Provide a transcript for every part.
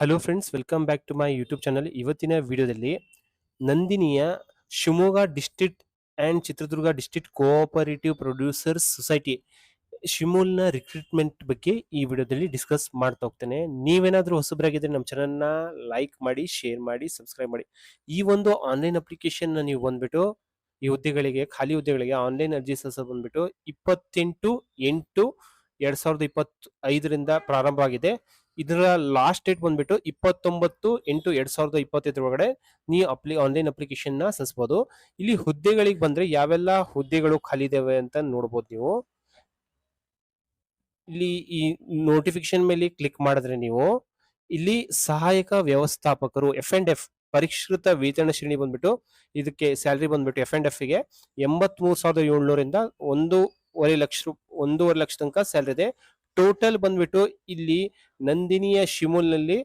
Hello friends, welcome back to my YouTube channel. ಇವತ್ತಿನ ವಿಡಿಯೋದಲ್ಲಿ ನಂದಿನಿಯ Shivamogga district and Chitradurga district cooperative producers society ಶಿಮೂಲ್ನ recruitment ಬಗ್ಗೆ ಈ ವಿಡಿಯೋದಲ್ಲಿ ಡಿಸ್ಕಸ್ ಮಾಡ್ತಾ ಹೋಗ್ತೇನೆ. ನೀವೇನಾದರೂ ಹೊಸಬರಾಗಿದ್ದರೆ ನಮ್ಮ ಚಾನಲ್ನ ಲೈಕ್ ಮಾಡಿ, ಶೇರ್ ಮಾಡಿ, ಸಬ್ಸ್ಕ್ರೈಬ್ ಮಾಡಿ. ಈ ಒಂದು ಆನ್ಲೈನ್ ಅಪ್ಲಿಕೇಶನ್ನ ನೀವು ಬಂದ್ಬಿಟ್ಟು ಈ ಹುದ್ದೆಗಳಿಗೆ, ಖಾಲಿ ಹುದ್ದೆಗಳಿಗೆ ಆನ್ಲೈನ್ ಅರ್ಜಿ ಸಲ್ಲಿಸೋದು ಬಂದ್ಬಿಟ್ಟು 28/8/2025 ಪ್ರಾರಂಭ ಆಗಿದೆ. ಇದರ ಲಾಸ್ಟ್ ಡೇಟ್ ಬಂದ್ಬಿಟ್ಟು 29/8/2025 ಒಳಗಡೆ ನೀವು ಆನ್ಲೈನ್ ಅಪ್ಲಿಕೇಶನ್ ನ ಸಲ್ಲಿಸಬಹುದು. ಇಲ್ಲಿ ಹುದ್ದೆಗಳಿಗೆ ಬಂದ್ರೆ ಯಾವೆಲ್ಲ ಹುದ್ದೆಗಳು ಖಾಲಿ ಇದಾವೆ ಅಂತ ನೋಡಬಹುದು ನೀವು. ಇಲ್ಲಿ ಈ ನೋಟಿಫಿಕೇಶನ್ ಮೇಲೆ ಕ್ಲಿಕ್ ಮಾಡಿದ್ರೆ ನೀವು ಇಲ್ಲಿ ಸಹಾಯಕ ವ್ಯವಸ್ಥಾಪಕರು F&F ಪರಿಷ್ಕೃತ ವೇತನ ಶ್ರೇಣಿ ಬಂದ್ಬಿಟ್ಟು ಇದಕ್ಕೆ ಸ್ಯಾಲರಿ ಬಂದ್ಬಿಟ್ಟು F&F ಗೆ 83,700 1.5 ಲಕ್ಷ ತನಕ ಸ್ಯಾಲರಿ ಇದೆ. ಟೋಟಲ್ ಬಂದ್ಬಿಟ್ಟು ಇಲ್ಲಿ ನಂದಿನಿಯ ಶಿಮೂಲ್ನಲ್ಲಿ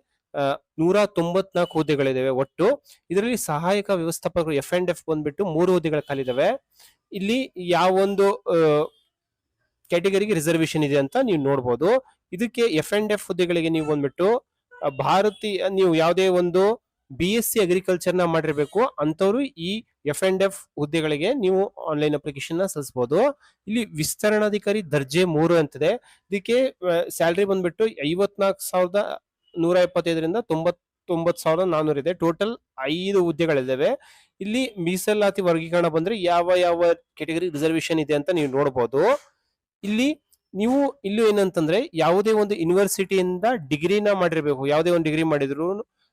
194 ಹುದ್ದೆಗಳಿದಾವೆ ಒಟ್ಟು. ಇದರಲ್ಲಿ ಸಹಾಯಕ ವ್ಯವಸ್ಥಾಪಕರು F&F ಬಂದ್ಬಿಟ್ಟು 3 ಹುದ್ದೆಗಳು ಖಾಲಿದಾವೆ. ಇಲ್ಲಿ ಯಾವೊಂದು ಕ್ಯಾಟಗರಿಗೆ ರಿಸರ್ವೇಶನ್ ಇದೆ ಅಂತ ನೀವು ನೋಡಬಹುದು. ಇದಕ್ಕೆ F&F ಹುದ್ದೆಗಳಿಗೆ ನೀವು ಬಂದ್ಬಿಟ್ಟು ಭಾರತೀಯ, ನೀವು ಯಾವುದೇ ಒಂದು BSc ಅಗ್ರಿಕಲ್ಚರ್ ನ ಮಾಡಿರ್ಬೇಕು ಅಂತವ್ರು ಈ F&F ಹುದ್ದೆಗಳಿಗೆ ನೀವು ಆನ್ಲೈನ್ ಅಪ್ಲಿಕೇಶನ್ ನ ಸಲ್ಲಿಸಬಹುದು. ಇಲ್ಲಿ ವಿಸ್ತರಣಾಧಿಕಾರಿ ದರ್ಜೆ 3 ಅಂತಿದೆ. ಇದಕ್ಕೆ ಸ್ಯಾಲರಿ ಬಂದ್ಬಿಟ್ಟು 54,175 99,400 ಇದೆ. ಟೋಟಲ್ 5 ಹುದ್ದೆಗಳಿದಾವೆ. ಇಲ್ಲಿ ಮೀಸಲಾತಿ ವರ್ಗೀಕರಣ ಬಂದ್ರೆ ಯಾವ ಯಾವ ಕೆಟಗರಿ ರಿಸರ್ವೇಶನ್ ಇದೆ ಅಂತ ನೀವು ನೋಡಬಹುದು. ಇಲ್ಲಿ ನೀವು ಇಲ್ಲೂ ಏನಂತಂದ್ರೆ ಯಾವುದೇ ಒಂದು ಯೂನಿವರ್ಸಿಟಿಯಿಂದ ಡಿಗ್ರಿನ ಮಾಡಿರ್ಬೇಕು. ಯಾವುದೇ ಒಂದು ಡಿಗ್ರಿ ಮಾಡಿದ್ರು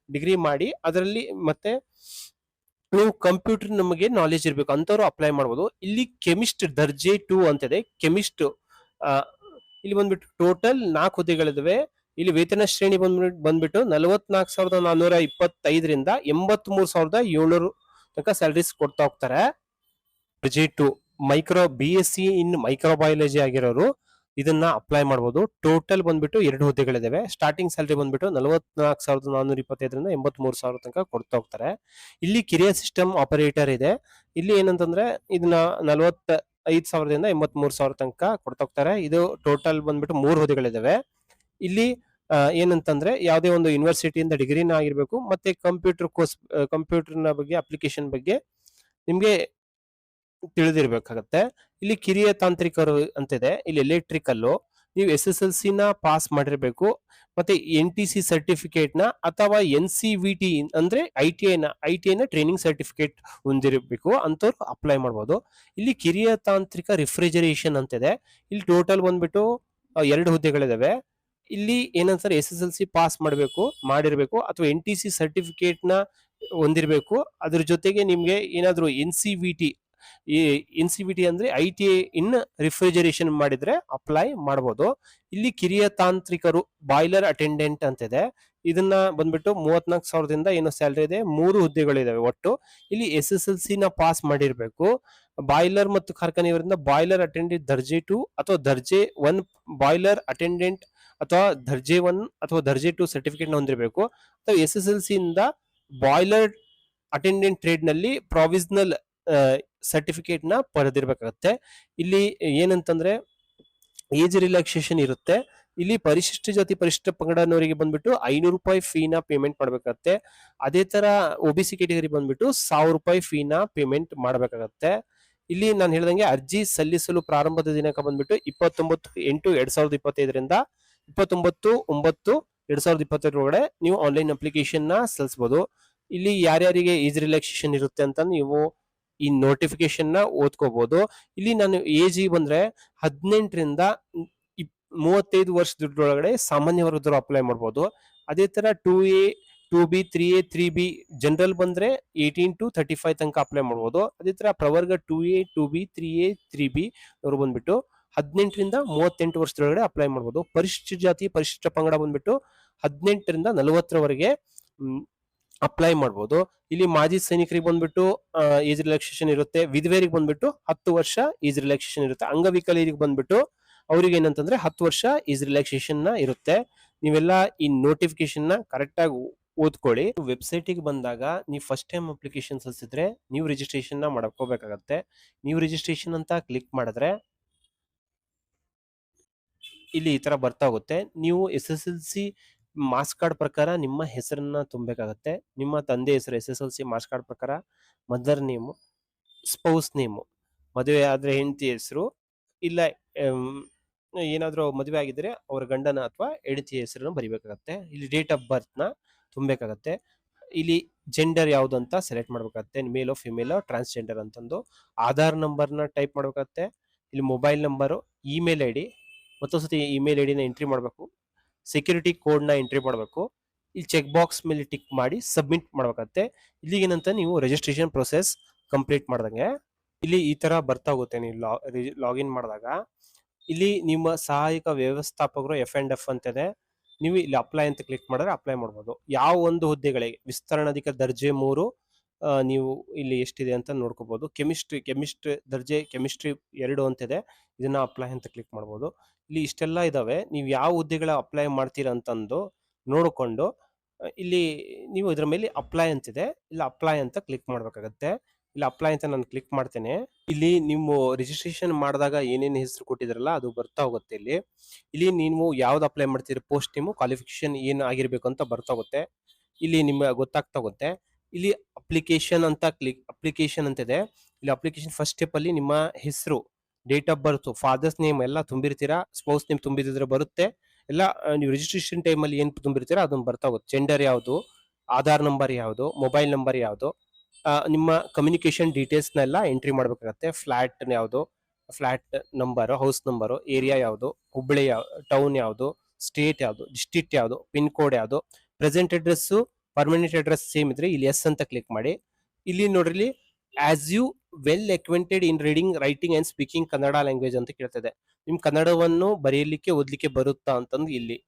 ಡಿಗ್ರಿ ಮಾಡಿ ಅದರಲ್ಲಿ ಮತ್ತೆ ನೀವು ಕಂಪ್ಯೂಟರ್ ನಮಗೆ ನಾಲೆಜ್ ಇರಬೇಕು ಅಂತವ್ರು ಅಪ್ಲೈ ಮಾಡಬಹುದು. ಇಲ್ಲಿ ಕೆಮಿಸ್ಟ್ ದರ್ಜೆ 2 ಅಂತಿದೆ. ಕೆಮಿಸ್ಟ್ ಇಲ್ಲಿ ಬಂದ್ಬಿಟ್ಟು ಟೋಟಲ್ 4 ಹುದ್ದೆಗಳಿದಾವೆ. ಇಲ್ಲಿ ವೇತನ ಶ್ರೇಣಿ ಬಂದ್ಬಿಟ್ಟು 44,425 83,700 ತನಕ ಸ್ಯಾಲರೀಸ್ ಕೊಡ್ತಾ ಹೋಗ್ತಾರೆ. ದರ್ಜೆ 2 BSc ಇನ್ ಮೈಕ್ರೋಬಯಾಲಜಿ ಆಗಿರೋರು ಇದನ್ನ ಅಪ್ಲೈ ಮಾಡಬಹುದು. ಟೋಟಲ್ ಬಂದ್ಬಿಟ್ಟು 2 ಹುದ್ದೆಗಳಿದಾವೆ. ಸ್ಟಾರ್ಟಿಂಗ್ ಸ್ಯಾಲರಿ ಬಂದ್ಬಿಟ್ಟು 44,425 83,000 ತನಕ ಕೊಡ್ತಾ ಹೋಗ್ತಾರೆ. ಇಲ್ಲಿ ಕಿರಿಯ ಸಿಸ್ಟಮ್ ಆಪರೇಟರ್ ಇದೆ. ಇಲ್ಲಿ ಏನಂತಂದ್ರೆ ಇದನ್ನ 45,000 83,000 ತನಕ ಕೊಡ್ತಾ ಹೋಗ್ತಾರೆ. ಇದು ಟೋಟಲ್ ಬಂದ್ಬಿಟ್ಟು 3 ಹುದ್ದೆಗಳಿದಾವೆ. ಇಲ್ಲಿ ಏನಂತಂದ್ರೆ ಯಾವುದೇ ಒಂದು ಯೂನಿವರ್ಸಿಟಿಯಿಂದ ಡಿಗ್ರಿನ ಆಗಿರ್ಬೇಕು, ಮತ್ತೆ ಕಂಪ್ಯೂಟರ್ನ ಬಗ್ಗೆ, ಅಪ್ಲಿಕೇಶನ್ ಬಗ್ಗೆ ನಿಮ್ಗೆ ತಿಳಿದಿರ್ಬೇಕಾಗತ್ತೆ. ಇಲ್ಲಿ ಕಿರಿಯ ತಾಂತ್ರಿಕರು ಅಂತಿದೆ. ಇಲ್ಲಿ ಎಲೆಕ್ಟ್ರಿಕಲ್ ನೀವು SSLC ನ ಪಾಸ್ ಮಾಡಿರ್ಬೇಕು, ಮತ್ತೆ NTC ಸರ್ಟಿಫಿಕೇಟ್ ನ ಅಥವಾ NCVT ಅಂದ್ರೆ ITI ನ ಟ್ರೈನಿಂಗ್ ಸರ್ಟಿಫಿಕೇಟ್ ಹೊಂದಿರಬೇಕು ಅಂತವ್ರು ಅಪ್ಲೈ ಮಾಡಬಹುದು. ಇಲ್ಲಿ ಕಿರಿಯ ತಾಂತ್ರಿಕ ರಿಫ್ರಿಜರೇಷನ್ ಅಂತಿದೆ. ಇಲ್ಲಿ ಟೋಟಲ್ ಬಂದ್ಬಿಟ್ಟು 2 ಹುದ್ದೆಗಳಿದಾವೆ. ಇಲ್ಲಿ ಏನಂತಾರೆ SSLC ಪಾಸ್ ಮಾಡಿರ್ಬೇಕು ಅಥವಾ NTC ಸರ್ಟಿಫಿಕೇಟ್ ನ ಹೊಂದಿರಬೇಕು. ಅದ್ರ ಜೊತೆಗೆ ನಿಮ್ಗೆ ಏನಾದ್ರು NCVT ಅಂದ್ರೆ ITI ಇನ್ ರಿಫ್ರಿಜರೇಷನ್ ಮಾಡಿದ್ರೆ ಅಪ್ಲೈ ಮಾಡಬಹುದು. ಇಲ್ಲಿ ಕಿರಿಯ ತಾಂತ್ರಿಕರು ಬಾಯ್ಲರ್ ಅಟೆಂಡೆಂಟ್ ಅಂತಿದೆ. ಇದನ್ನ ಬಂದ್ಬಿಟ್ಟು 34,000 ಏನೋ ಸ್ಯಾಲರಿ ಇದೆ. 3 ಹುದ್ದೆಗಳಿದಾವೆ ಒಟ್ಟು. ಇಲ್ಲಿ SSLC ನ ಪಾಸ್ ಮಾಡಿರ್ಬೇಕು. ಬಾಯ್ಲರ್ ಮತ್ತು ಕಾರ್ಖಾನೆಯವರಿಂದ ಬಾಯ್ಲರ್ ಅಟೆಂಡೆಂಟ್ ದರ್ಜೆ 2 ಅಥವಾ ದರ್ಜೆ 1 ಬಾಯ್ಲರ್ ಅಟೆಂಡೆಂಟ್ ಅಥವಾ ದರ್ಜೆ 1 ಅಥವಾ ದರ್ಜೆ 2 ಸರ್ಟಿಫಿಕೇಟ್ ನ ಹೊಂದಿರಬೇಕು. ಅಥವಾ SSLC ಇಂದ ಬಾಯ್ಲರ್ ಅಟೆಂಡೆಂಟ್ ಟ್ರೇಡ್ ನಲ್ಲಿ ಪ್ರಾವಿಷನಲ್ ಸರ್ಟಿಫಿಕೇಟ್ ನ ಪಡೆದಿರ್ಬೇಕಾಗತ್ತೆ. ಇಲ್ಲಿ ಏನಂತಂದ್ರೆ ಏಜ್ ರಿಲ್ಯಾಕ್ಸೇಷನ್ ಇರುತ್ತೆ. ಇಲ್ಲಿ ಪರಿಶಿಷ್ಟ ಜಾತಿ ಪರಿಶಿಷ್ಟ ಪಂಗಡನವರಿಗೆ ಬಂದ್ಬಿಟ್ಟು 500 ರೂಪಾಯಿ ಫೀನ ಪೇಮೆಂಟ್ ಮಾಡ್ಬೇಕಾಗತ್ತೆ. ಅದೇ ತರ OBC ಕ್ಯಾಟಗರಿ ಬಂದ್ಬಿಟ್ಟು 1,000 ರೂಪಾಯಿ ಫೀನ ಪೇಮೆಂಟ್ ಮಾಡ್ಬೇಕಾಗತ್ತೆ. ಇಲ್ಲಿ ನಾನು ಹೇಳ್ದಂಗೆ ಅರ್ಜಿ ಸಲ್ಲಿಸಲು ಪ್ರಾರಂಭದ ದಿನಾಂಕ ಬಂದ್ಬಿಟ್ಟು 29/8/2025 29/9/2025 ಒಳಗಡೆ ನೀವು ಆನ್ಲೈನ್ ಅಪ್ಲಿಕೇಶನ್ ನ ಸಲ್ಲಿಸಬಹುದು. ಇಲ್ಲಿ ಯಾರ್ಯಾರಿಗೆ ಏಜ್ ರಿಲ್ಯಾಕ್ಸೇಷನ್ ಇರುತ್ತೆ ಅಂತ ನೀವು ಈ ನೋಟಿಫಿಕೇಶನ್ ನ ಓದ್ಕೋಬಹುದು. ಇಲ್ಲಿ ನಾನು ಏಜ್ ಬಂದ್ರೆ 18ರಿಂದ 35 ವರ್ಷದೊಳಗಡೆ ಸಾಮಾನ್ಯ ವರ್ಗದವರು ಅಪ್ಲೈ ಮಾಡಬಹುದು. ಅದೇ ತರ 2A 2B 3A 3B general ಬಂದ್ರೆ 18 to 35 ತನಕ ಅಪ್ಲೈ ಮಾಡಬಹುದು. ಅದೇ ತರ ಪ್ರವರ್ಗ 2A 2B 3A 3B ಅವರು ಬಂದ್ಬಿಟ್ಟು 18ರಿಂದ 38 ವರ್ಷದೊಳಗಡೆ ಅಪ್ಲೈ ಮಾಡಬಹುದು. ಪರಿಶಿಷ್ಟ ಜಾತಿ ಪರಿಶಿಷ್ಟ ಪಂಗಡ ಬಂದ್ಬಿಟ್ಟು 18ರಿಂದ 40ರವರೆಗೆ ಅಪ್ಲೈ ಮಾಡಬಹುದು. ಇಲ್ಲಿ ಮಾಜಿ ಸೈನಿಕರಿಗೆ ಬಂದ್ಬಿಟ್ಟು ಏಜ್ ರಿಲ್ಯಾಕ್ಸೇಷನ್ ಇರುತ್ತೆ. ವಿಧವೆಯರಿಗೆ ಬಂದ್ಬಿಟ್ಟು 10 ವರ್ಷ ಏಜ್ ರಿಲ್ಯಾಕ್ಸೇಷನ್ ಇರುತ್ತೆ. ಅಂಗವಿಕಲರಿಗೆ ಬಂದ್ಬಿಟ್ಟು ಅವ್ರಿಗೆ ಏನಂತಂದ್ರೆ 10 ವರ್ಷ ಏಜ್ ರಿಲ್ಯಾಕ್ಸೇಷನ್ ನ ಇರುತ್ತೆ. ನೀವೆಲ್ಲ ಈ ನೋಟಿಫಿಕೇಶನ್ ನ ಕರೆಕ್ಟ್ ಆಗಿ ಓದ್ಕೊಳ್ಳಿ. ವೆಬ್ಸೈಟ್ ಗೆ ಬಂದಾಗ ನೀವು ಫಸ್ಟ್ ಟೈಮ್ ಅಪ್ಲಿಕೇಶನ್ ಸಲ್ಲಿಸಿದ್ರೆ ನೀವು ರಿಜಿಸ್ಟ್ರೇಷನ್ ನ ಮಾಡ್ಕೋಬೇಕಾಗತ್ತೆ. ನೀವು ರಿಜಿಸ್ಟ್ರೇಷನ್ ಅಂತ ಕ್ಲಿಕ್ ಮಾಡಿದ್ರೆ ಇಲ್ಲಿ ಈ ತರ ಬರ್ತಾ ಹೋಗುತ್ತೆ. ನೀವು SSLC ಮಾರ್ಕ್ಸ್ ಕಾರ್ಡ್ ಪ್ರಕಾರ ನಿಮ್ಮ ಹೆಸರನ್ನ ತುಂಬಬೇಕಾಗತ್ತೆ. ನಿಮ್ಮ ತಂದೆ ಹೆಸರು SSLC ಮಾರ್ಕ್ಸ್ ಕಾರ್ಡ್ ಪ್ರಕಾರ ಮದರ್ ನೇಮು, ಸ್ಪೌಸ್ ನೇಮು, ಮದುವೆ ಆದ್ರೆ ಹೆಂಡತಿ ಹೆಸರು, ಇಲ್ಲ ಏನಾದರೂ ಮದುವೆ ಆಗಿದ್ರೆ ಅವರ ಗಂಡನ ಅಥವಾ ಹೆಂಡತಿ ಹೆಸರನ್ನು ಬರಿಬೇಕಾಗತ್ತೆ. ಇಲ್ಲಿ ಡೇಟ್ ಆಫ್ ಬರ್ತ್ನ ತುಂಬಬೇಕಾಗತ್ತೆ. ಇಲ್ಲಿ ಜೆಂಡರ್ ಯಾವುದು ಅಂತ ಸೆಲೆಕ್ಟ್ ಮಾಡ್ಬೇಕಾಗತ್ತೆ, ಮೇಲೋ ಫಿಮೇಲೋ ಟ್ರಾನ್ಸ್ಜೆಂಡರ್ ಅಂತಂದು. ಆಧಾರ್ ನಂಬರ್ನ ಟೈಪ್ ಮಾಡ್ಬೇಕಾಗತ್ತೆ. ಇಲ್ಲಿ mobile number, email I D, ಮತ್ತೊಂದು ಸತಿ ಇಮೇಲ್ ಐ ಡಿನ ಎಂಟ್ರಿ ಮಾಡಬೇಕು. ಸೆಕ್ಯೂರಿಟಿ ಕೋಡ್ನ ಎಂಟ್ರಿ ಮಾಡಬೇಕು. ಇಲ್ಲಿ ಚೆಕ್ ಬಾಕ್ಸ್ ಮೇಲೆ ಟಿಕ್ ಮಾಡಿ ಸಬ್ಮಿಟ್ ಮಾಡ್ಬೇಕಾಗತ್ತೆ. ಇಲ್ಲಿಗೇನಂತ ನೀವು ರಿಜಿಸ್ಟ್ರೇಷನ್ ಪ್ರೊಸೆಸ್ ಕಂಪ್ಲೀಟ್ ಮಾಡ್ದಂಗೆ ಇಲ್ಲಿ ಈ ತರ ಬರ್ತಾ ಹೋಗುತ್ತೆ. ನೀವು ಲಾಗಿನ್ ಮಾಡಿದಾಗ ಇಲ್ಲಿ ನಿಮ್ಮ ಸಹಾಯಕ ವ್ಯವಸ್ಥಾಪಕರು F&F ಅಂತಿದೆ. ನೀವು ಇಲ್ಲಿ ಅಪ್ಲೈ ಅಂತ ಕ್ಲಿಕ್ ಮಾಡಿದ್ರೆ ಅಪ್ಲೈ ಮಾಡ್ಬೋದು. ಯಾವ ಒಂದು ಹುದ್ದೆಗಳಿಗೆ ವಿಸ್ತರಣಾಧಿಕ ದರ್ಜೆ 3 ನೀವು ಇಲ್ಲಿ ಎಷ್ಟಿದೆ ಅಂತ ನೋಡ್ಕೋಬಹುದು. ಕೆಮಿಸ್ಟ್ರಿ ದರ್ಜೆ ಕೆಮಿಸ್ಟ್ರಿ 2 ಅಂತಿದೆ, ಇದನ್ನ ಅಪ್ಲೈ ಅಂತ ಕ್ಲಿಕ್ ಮಾಡ್ಬೋದು. ಇಲ್ಲಿ ಇಷ್ಟೆಲ್ಲ ಇದಾವೆ. ನೀವು ಯಾವ ಹುದ್ದೆಗಳ ಅಪ್ಲೈ ಮಾಡ್ತೀರಾ ಅಂತಂದು ನೋಡಿಕೊಂಡು ಇಲ್ಲಿ ನೀವು ಇದ್ರ ಮೇಲೆ ಅಪ್ಲೈ ಅಂತಿದೆ, ಇಲ್ಲಿ ಅಪ್ಲೈ ಅಂತ ಕ್ಲಿಕ್ ಮಾಡ್ಬೇಕಾಗತ್ತೆ. ಇಲ್ಲಿ ಅಪ್ಲೈ ಅಂತ ನಾನು ಕ್ಲಿಕ್ ಮಾಡ್ತೇನೆ. ಇಲ್ಲಿ ನೀವು ರಿಜಿಸ್ಟ್ರೇಷನ್ ಮಾಡಿದಾಗ ಏನೇನು ಹೆಸರು ಕೊಟ್ಟಿದ್ರಲ್ಲ ಅದು ಬರ್ತಾ ಹೋಗುತ್ತೆ. ಇಲ್ಲಿ ನೀವು ಯಾವ್ದು ಅಪ್ಲೈ ಮಾಡ್ತೀರಿ, ಪೋಸ್ಟ್ ನೇಮು, ಕ್ವಾಲಿಫಿಕೇಶನ್ ಏನು ಆಗಿರ್ಬೇಕು ಅಂತ ಬರ್ತಾ ಹೋಗುತ್ತೆ. ಇಲ್ಲಿ ನಿಮ್ಗೆ ಗೊತ್ತಾಗ್ತಾ ಹೋಗುತ್ತೆ. ಇಲ್ಲಿ ಅಪ್ಲಿಕೇಶನ್ ಅಂತಿದೆ. ಇಲ್ಲಿ ಅಪ್ಲಿಕೇಶನ್ ಫಸ್ಟ್ ಸ್ಟೆಪ್ ಅಲ್ಲಿ ನಿಮ್ಮ ಹೆಸರು, date of birth, father's name ಎಲ್ಲ ತುಂಬಿರ್ತೀರಾ. ಸ್ಪೌಸ್ ನೇಮ್ ತುಂಬಿದ್ರೆ ಬರುತ್ತೆ. ಎಲ್ಲ ನೀವು ರಿಜಿಸ್ಟ್ರೇಷನ್ ಟೈಮ್ ಅಲ್ಲಿ ಏನ್ ತುಂಬಿರ್ತೀರಾ ಅದನ್ನ ಬರ್ತಾ ಹೋಗುತ್ತೆ. ಜೆಂಡರ್ ಯಾವುದು, ಆಧಾರ್ ನಂಬರ್ ಯಾವುದು, ಮೊಬೈಲ್ ನಂಬರ್ ಯಾವುದು, ನಿಮ್ಮ ಕಮ್ಯುನಿಕೇಶನ್ ಡೀಟೇಲ್ಸ್ನೆಲ್ಲ ಎಂಟ್ರಿ ಮಾಡ್ಬೇಕಾಗತ್ತೆ. ಫ್ಲಾಟ್ ಯಾವುದು, flat number, house number, area ಯಾವುದು, ಹುಬ್ಬಳ್ಳಿ ಟೌನ್ ಯಾವುದು, ಸ್ಟೇಟ್ ಯಾವುದು, ಡಿಸ್ಟ್ರಿಕ್ಟ್ ಯಾವುದು, ಪಿನ್ ಕೋಡ್ ಯಾವುದು, present address, permanent address same ಇದ್ರೆ ಇಲ್ಲಿ ಎಸ್ ಅಂತ ಕ್ಲಿಕ್ ಮಾಡಿ. ಇಲ್ಲಿ ನೋಡ್ರಿ, as you well acquainted in reading, writing and speaking Kannada language ಅಂತ ಕೇಳ್ತಿದೆ. ನಿಮ್ ಕನ್ನಡವನ್ನು ಬರೆಯಲಿಕ್ಕೆ ಓದ್ಲಿಕ್ಕೆ ಬರುತ್ತಾ ಅಂತಂದು ಇಲ್ಲಿ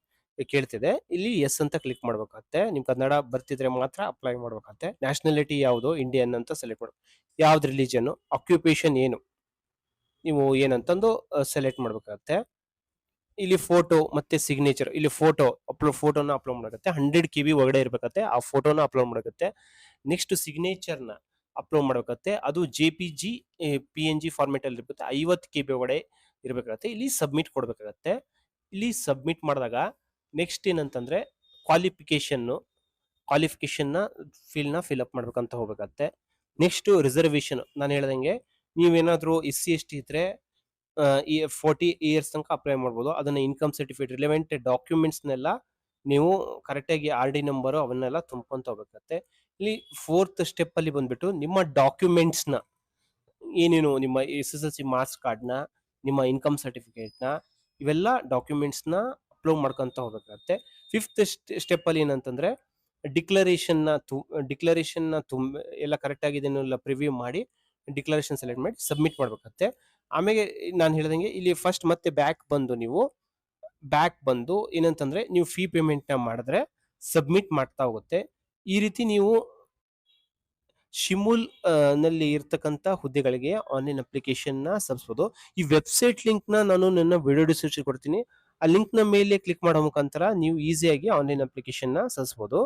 ಕೇಳ್ತಿದೆ. ಇಲ್ಲಿ ಎಸ್ ಅಂತ ಕ್ಲಿಕ್ ಮಾಡ್ಬೇಕಾಗತ್ತೆ. ನಿಮ್ ಕನ್ನಡ ಬರ್ತಿದ್ರೆ ಮಾತ್ರ ಅಪ್ಲೈ ಮಾಡ್ಬೇಕಾಗತ್ತೆ. ನ್ಯಾಷನಾಲಿಟಿ ಯಾವುದು, ಇಂಡಿಯನ್ ಅಂತ ಸೆಲೆಕ್ಟ್ ಮಾಡ್ಬೇಕು. ಯಾವ್ದು ರಿಲಿಜನ್, ಆಕ್ಯುಪೇಷನ್ ಏನು, ನೀವು ಏನಂತಂದು ಸೆಲೆಕ್ಟ್ ಮಾಡ್ಬೇಕಾಗತ್ತೆ. ಇಲ್ಲಿ ಫೋಟೋ ಮತ್ತೆ ಸಿಗ್ನೇಚರ್, ಇಲ್ಲಿ ಫೋಟೋನ ಅಪ್ಲೋಡ್ ಮಾಡಕತ್ತೆ. 100 KB ಒಳಗಡೆ ಇರ್ಬೇಕತ್ತೆ. ಆ ಫೋಟೋನ ಅಪ್ಲೋಡ್ ಮಾಡಕತ್ತೆ. ನೆಕ್ಸ್ಟ್ ಸಿಗ್ನೇಚರ್ನ ಅಪ್ಲೋಡ್ ಮಾಡ್ಬೇಕತ್ತೆ. ಅದು JPG PNG ಫಾರ್ಮೆಟ್ ಅಲ್ಲಿ ಇರುತ್ತೆ. 50 KB ಒಳಗಡೆ ಇರ್ಬೇಕಾಗತ್ತೆ. ಇಲ್ಲಿ ಸಬ್ಮಿಟ್ ಕೊಡ್ಬೇಕಾಗತ್ತೆ. ಇಲ್ಲಿ ಸಬ್ಮಿಟ್ ಮಾಡಿದಾಗ ನೆಕ್ಸ್ಟ್ ಏನಂತಂದ್ರೆ ಕ್ವಾಲಿಫಿಕೇಶನ್ ನ ಫಿಲ್ ಅಪ್ ಮಾಡ್ಬೇಕಂತ ಹೋಗ್ಬೇಕಾಗತ್ತೆ. ನೆಕ್ಸ್ಟ್ ರಿಸರ್ವೇಶನ್, ನಾನು ಹೇಳ್ದಂಗೆ ನೀವೇನಾದ್ರೂ SC/ST ಇದ್ರೆ 40 ಇಯರ್ಸ್ ತನಕ ಅಪ್ಲೈ ಮಾಡ್ಬೋದು. ಅದನ್ನ ಇನ್ಕಮ್ ಸರ್ಟಿಫಿಕೇಟ್, ರಿಲೆವೆಂಟ್ ಡಾಕ್ಯುಮೆಂಟ್ಸ್ನೆಲ್ಲ ನೀವು ಕರೆಕ್ಟಾಗಿ RD ನಂಬರು ಅವನ್ನೆಲ್ಲ ತುಂಬ್ಕೊಂತ ಹೋಗ್ಬೇಕಾಗತ್ತೆ. ಇಲ್ಲಿ 4th ಸ್ಟೆಪ್ ಅಲ್ಲಿ ಬಂದ್ಬಿಟ್ಟು ನಿಮ್ಮ ಡಾಕ್ಯುಮೆಂಟ್ಸ್ನ ಏನೇನು, ನಿಮ್ಮ SSLC ಮಾರ್ಕ್ಸ್ ಕಾರ್ಡ್ನ, ನಿಮ್ಮ ಇನ್ಕಮ್ ಸರ್ಟಿಫಿಕೇಟ್ನ, ಇವೆಲ್ಲ ಡಾಕ್ಯುಮೆಂಟ್ಸ್ನ ಅಪ್ಲೋಡ್ ಮಾಡ್ಕೊಂತ ಹೋಗ್ಬೇಕಾಗತ್ತೆ. 5th ಸ್ಟೆಪ್ ಅಲ್ಲಿ ಏನಂತಂದ್ರೆ ಡಿಕ್ಲರೇಷನ್ ಎಲ್ಲ ಕರೆಕ್ಟ್ ಆಗಿದೆ ಎಲ್ಲ ಪ್ರಿವ್ಯೂ ಮಾಡಿ ಡಿಕ್ಲರೇಷನ್ ಸೆಲೆಕ್ಟ್ ಮಾಡಿ ಸಬ್ಮಿಟ್ ಮಾಡ್ಬೇಕಾಗತ್ತೆ. ಆಮೇಲೆ ನಾನು ಹೇಳ್ದಂಗೆ ಇಲ್ಲಿ ಫಸ್ಟ್ ಮತ್ತೆ ಬ್ಯಾಕ್ ಬಂದು ಏನಂತಂದ್ರೆ ನೀವು ಫೀ ಪೇಮೆಂಟ್ ನ ಮಾಡಿದ್ರೆ ಸಬ್ಮಿಟ್ ಮಾಡ್ತಾ ಹೋಗುತ್ತೆ. ಈ ರೀತಿ ನೀವು ಶಿಮುಲ್ ನಲ್ಲಿ ಇರ್ತಕ್ಕಂಥ ಹುದ್ದೆಗಳಿಗೆ ಆನ್ಲೈನ್ ಅಪ್ಲಿಕೇಶನ್ ನ ಸಲ್ಲಿಸಬಹುದು. ಈ ವೆಬ್ಸೈಟ್ ಲಿಂಕ್ ನ ನಾನು ನನ್ನ ವಿಡಿಯೋ ಡಿಸ್ಕ್ರಿಪ್ಷನ್ ಕೊಡ್ತೀನಿ. ಆ ಲಿಂಕ್ ನ ಮೇಲೆ ಕ್ಲಿಕ್ ಮಾಡೋ ಮುಖಾಂತರ ನೀವು ಈಸಿಯಾಗಿ ಆನ್ಲೈನ್ ಅಪ್ಲಿಕೇಶನ್ ನ ಸಲ್ಲಿಸಬಹುದು.